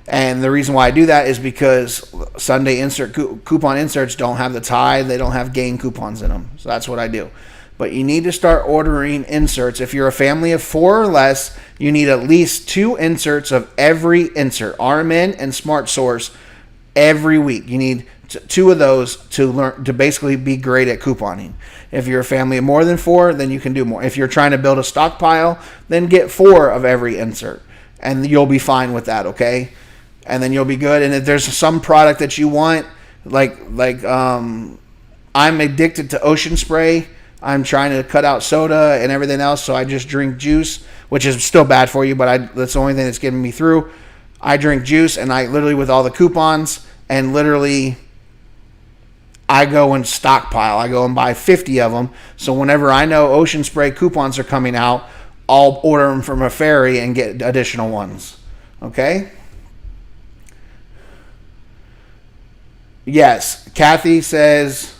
And the reason why I do that is because Sunday coupon inserts don't have the tithe. They don't have gain coupons in them. So that's what I do. But you need to start ordering inserts. If you're a family of 4 or less, you need at least 2 inserts of every insert, RMN and Smart Source, every week. You need 2 of those to learn to basically be great at couponing. If you're a family of more than 4, then you can do more. If you're trying to build a stockpile, then get 4 of every insert, and you'll be fine with that, okay? And then you'll be good. And if there's some product that you want, like I'm addicted to Ocean Spray. I'm trying to cut out soda and everything else, so I just drink juice, which is still bad for you, but that's the only thing that's getting me through. I drink juice, and I literally, with all the coupons, and literally I go and stockpile. I go and buy 50 of them, so whenever I know Ocean Spray coupons are coming out, I'll order them from a ferry and get additional ones. Okay? Yes, Kathy says,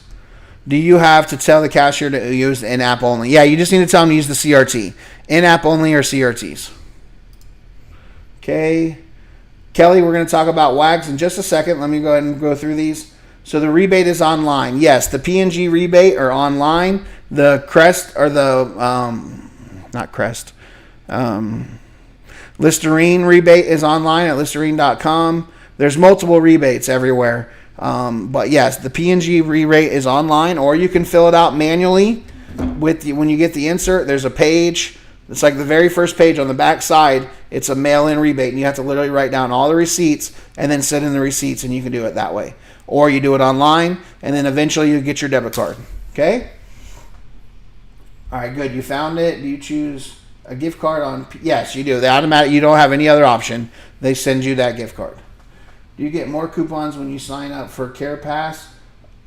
do you have to tell the cashier to use the in-app only? Yeah, you just need to tell them to use the CRT. In-app only or CRTs. Okay. Kelly, we're going to talk about WAGs in just a second. Let me go ahead and go through these. So the rebate is online. Yes, the P&G rebate are online. The Crest or Listerine rebate is online at Listerine.com. There's multiple rebates everywhere. But yes, the P&G rebate is online, or you can fill it out manually. When you get the insert, there's a page. It's like the very first page on the back side. It's a mail-in rebate, and you have to literally write down all the receipts and then send in the receipts, and you can do it that way. Or you do it online, and then eventually you get your debit card. Okay? All right, good. You found it. Do you choose a gift card on? Yes, you do. The automatic. You don't have any other option. They send you that gift card. Do you get more coupons when you sign up for Care Pass?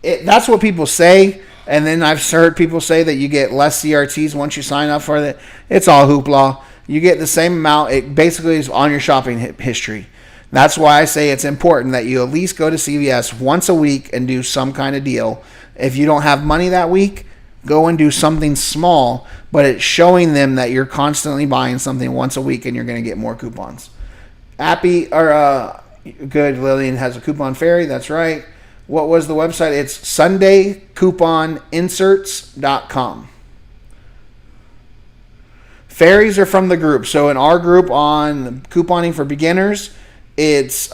That's what people say, and then I've heard people say that you get less CRTs once you sign up for it. It's all hoopla. You get the same amount. It basically is on your shopping history. That's why I say it's important that you at least go to CVS once a week and do some kind of deal. If you don't have money that week, go and do something small, but it's showing them that you're constantly buying something once a week and you're going to get more coupons. Good. Lillian has a coupon ferry. That's right. What was the website? It's SundayCouponInserts.com. Ferries are from the group. So in our group on couponing for beginners, it's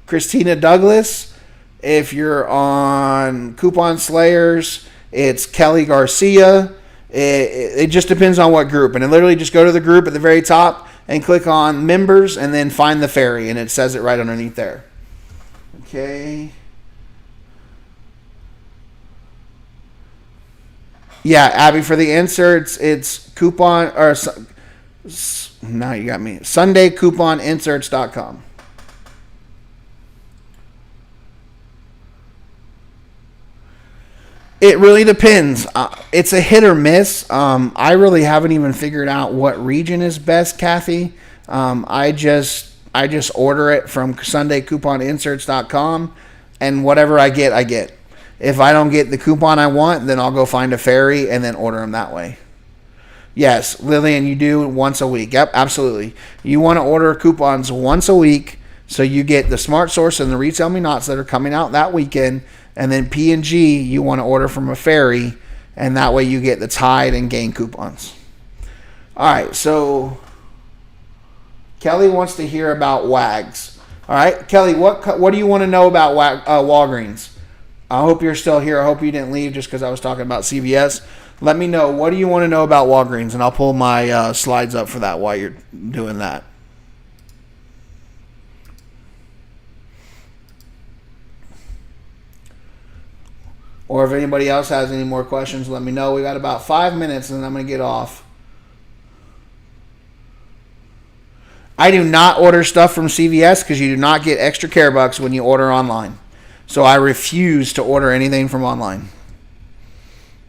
Christina Douglas. If you're on Coupon Slayers, it's Kelly Garcia. It just depends on what group. And literally just go to the group at the very top and click on members and then find the ferry, and it says it right underneath there. Okay. Yeah, Abby, for the inserts, it's coupon, or now you got me. SundayCouponInserts.com. It really depends. It's a hit or miss. I really haven't even figured out what region is best, Kathy. I just order it from SundayCouponInserts.com, and whatever I get, I get. If I don't get the coupon I want, then I'll go find a ferry and then order them that way. Yes, Lillian, you do once a week. Yep, absolutely. You want to order coupons once a week so you get the Smart Source and the Retail Me Nots that are coming out that weekend. And then P&G, you want to order from a ferry, and that way you get the Tide and Gain coupons. All right, so Kelly wants to hear about WAGs. All right, Kelly, what do you want to know about Walgreens? I hope you're still here. I hope you didn't leave just because I was talking about CVS. Let me know. What do you want to know about Walgreens? And I'll pull my slides up for that while you're doing that. Or if anybody else has any more questions, let me know. We got about 5 minutes, and then I'm going to get off. I do not order stuff from CVS because you do not get extra care bucks when you order online. So I refuse to order anything from online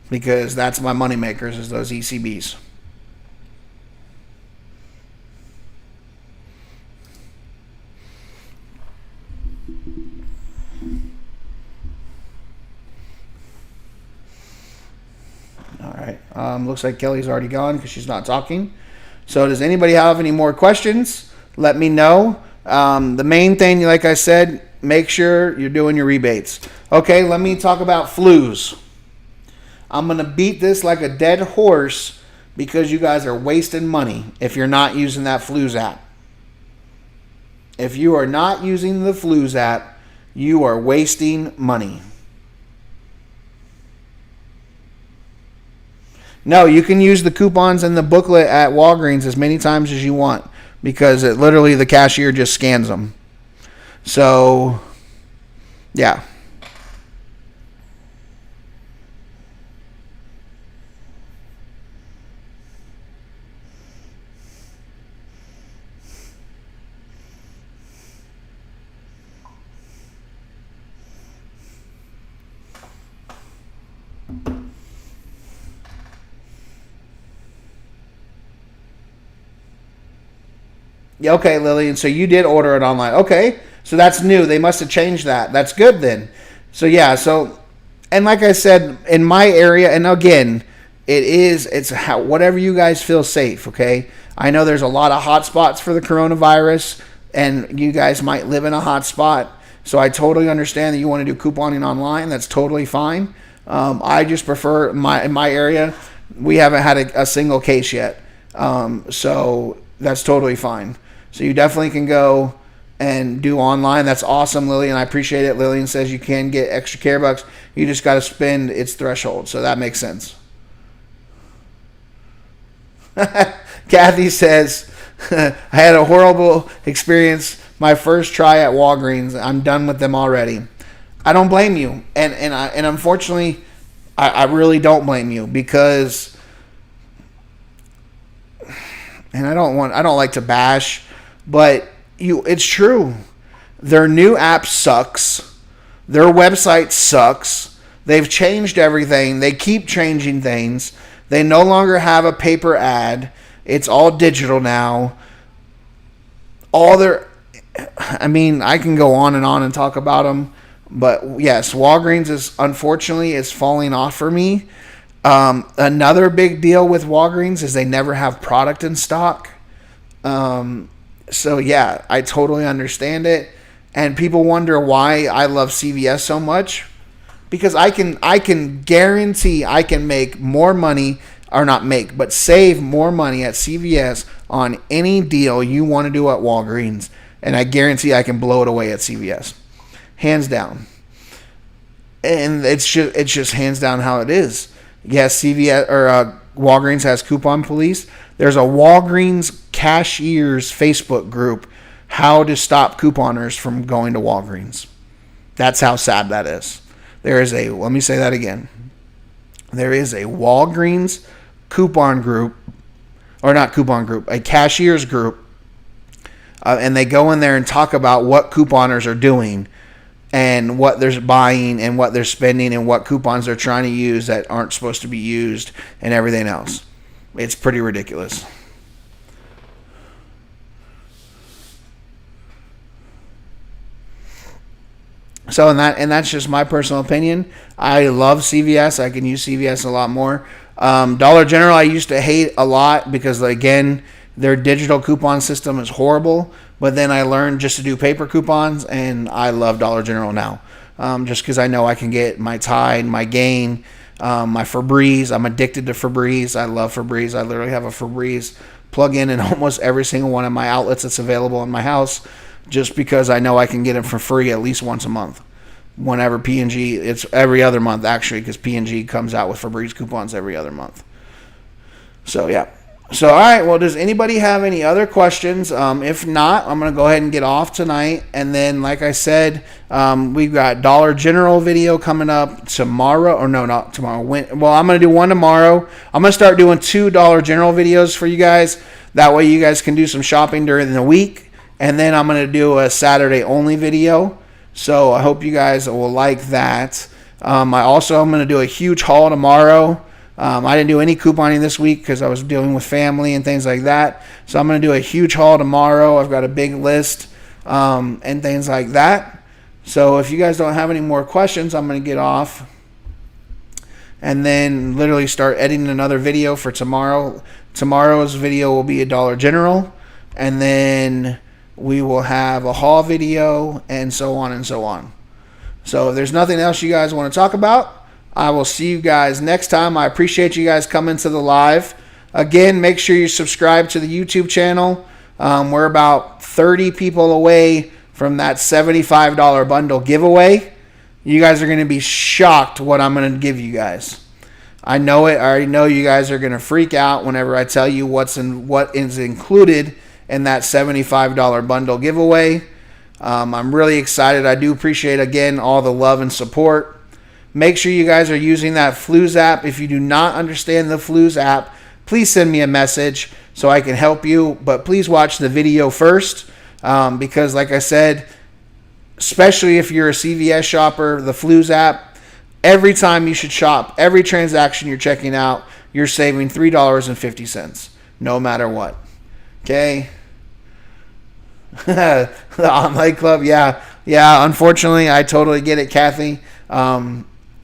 because that's my money makers, is those ECBs. All right. Looks like Kelly's already gone because she's not talking. So does anybody have any more questions? Let me know. The main thing, like I said, make sure you're doing your rebates. Okay, let me talk about flus. I'm going to beat this like a dead horse because you guys are wasting money if you're not using that flus app. If you are not using the flus app, you are wasting money. No, you can use the coupons in the booklet at Walgreens as many times as you want because it literally the cashier just scans them. So, yeah. Yeah, okay, Lillian. So you did order it online. Okay. So that's new. They must have changed that. That's good then. So yeah, and like I said, in my area, and again, it's whatever you guys feel safe, okay? I know there's a lot of hot spots for the coronavirus, and you guys might live in a hot spot. So I totally understand that you want to do couponing online. That's totally fine. I just prefer in my area, we haven't had a single case yet. So that's totally fine. So you definitely can go and do online. That's awesome, Lillian. I appreciate it. Lillian says you can get extra care bucks. You just got to spend its threshold. So that makes sense. Kathy says, I had a horrible experience my first try at Walgreens. I'm done with them already. I don't blame you. And unfortunately, I really don't blame you because, and I don't like to bash, but it's true. Their new app sucks. Their website sucks. They've changed everything. They keep changing things. They no longer have a paper ad. It's all digital now. I can go on and talk about them, but yes, Walgreens is falling off for me. Another big deal with Walgreens is they never have product in stock. So yeah, I totally understand it. And people wonder why I love CVS so much. Because I can guarantee I can make more money, or not make, but save more money at CVS on any deal you want to do at Walgreens. And I guarantee I can blow it away at CVS. Hands down. And it's just hands down how it is. Yes, CVS or Walgreens has coupon police. There's a Walgreens cashiers Facebook group, how to stop couponers from going to Walgreens. That's how sad that is. Let me say that again. There is a Walgreens coupon group, or not coupon group, a cashiers group, and they go in there and talk about what couponers are doing and what they're buying and what they're spending and what coupons they're trying to use that aren't supposed to be used and everything else. It's pretty ridiculous. So, and that's just my personal opinion. I love CVS. I can use CVS a lot more. Dollar General I used to hate a lot because, again, their digital coupon system is horrible. But then I learned just to do paper coupons, and I love Dollar General now. Just because I know I can get my Tide, my Gain, my Febreze. I'm addicted to Febreze. I love Febreze. I literally have a Febreze plug-in in almost every single one of my outlets that's available in my house, just because I know I can get it for free at least once a month. Whenever P&G, it's every other month actually, because P&G comes out with Febreze coupons every other month. So yeah. So, all right, well, does anybody have any other questions? If not, I'm going to go ahead and get off tonight. And then, like I said, we've got Dollar General video coming up tomorrow. Or no, not tomorrow. Well, I'm going to do one tomorrow. I'm going to start doing 2 Dollar General videos for you guys. That way you guys can do some shopping during the week. And then I'm going to do a Saturday only video. So I hope you guys will like that. I'm going to do a huge haul tomorrow. I didn't do any couponing this week because I was dealing with family and things like that. So I'm going to do a huge haul tomorrow. I've got a big list and things like that. So if you guys don't have any more questions, I'm going to get off and then literally start editing another video for tomorrow. Tomorrow's video will be a Dollar General, and then we will have a haul video and so on and so on. So if there's nothing else you guys want to talk about, I will see you guys next time. I appreciate you guys coming to the live. Again, make sure you subscribe to the YouTube channel. We're about 30 people away from that $75 bundle giveaway. You guys are going to be shocked what I'm going to give you guys. I know it. I already know you guys are going to freak out whenever I tell you what is included in that $75 bundle giveaway. I'm really excited. I do appreciate, again, all the love and support. Make sure you guys are using that Flues app. If you do not understand the Flues app, please send me a message so I can help you. But please watch the video first because, like I said, especially if you're a CVS shopper, the Flues app, every time you should shop, every transaction you're checking out, you're saving $3.50 no matter what. Okay? The online club, yeah. Unfortunately, I totally get it, Kathy.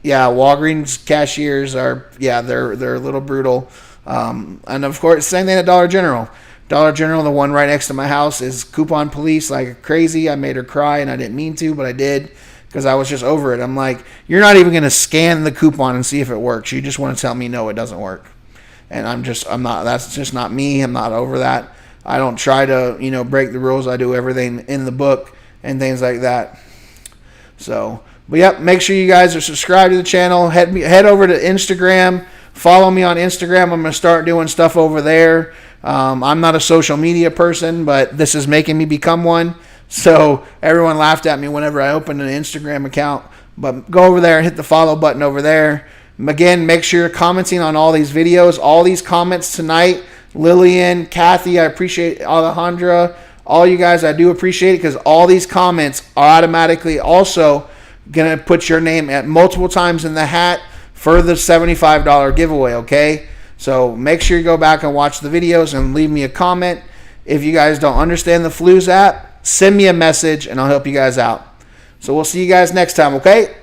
Yeah, Walgreens cashiers are, they're a little brutal. And of course, same thing at Dollar General. Dollar General, the one right next to my house, is coupon police like crazy. I made her cry, and I didn't mean to, but I did because I was just over it. I'm like, you're not even going to scan the coupon and see if it works. You just want to tell me, no, it doesn't work. And that's just not me. I'm not over that. I don't try to, break the rules. I do everything in the book and things like that. So, but yep, make sure you guys are subscribed to the channel. Head over to Instagram. Follow me on Instagram. I'm going to start doing stuff over there. I'm not a social media person, but this is making me become one. So everyone laughed at me whenever I opened an Instagram account. But go over there and hit the follow button over there. Again, make sure you're commenting on all these videos. All these comments tonight. Lillian, Kathy, I appreciate Alejandra. All you guys, I do appreciate it because all these comments are automatically also going to put your name at multiple times in the hat for the $75 giveaway, okay? So make sure you go back and watch the videos and leave me a comment. If you guys don't understand the Flues app, send me a message and I'll help you guys out. So we'll see you guys next time, okay?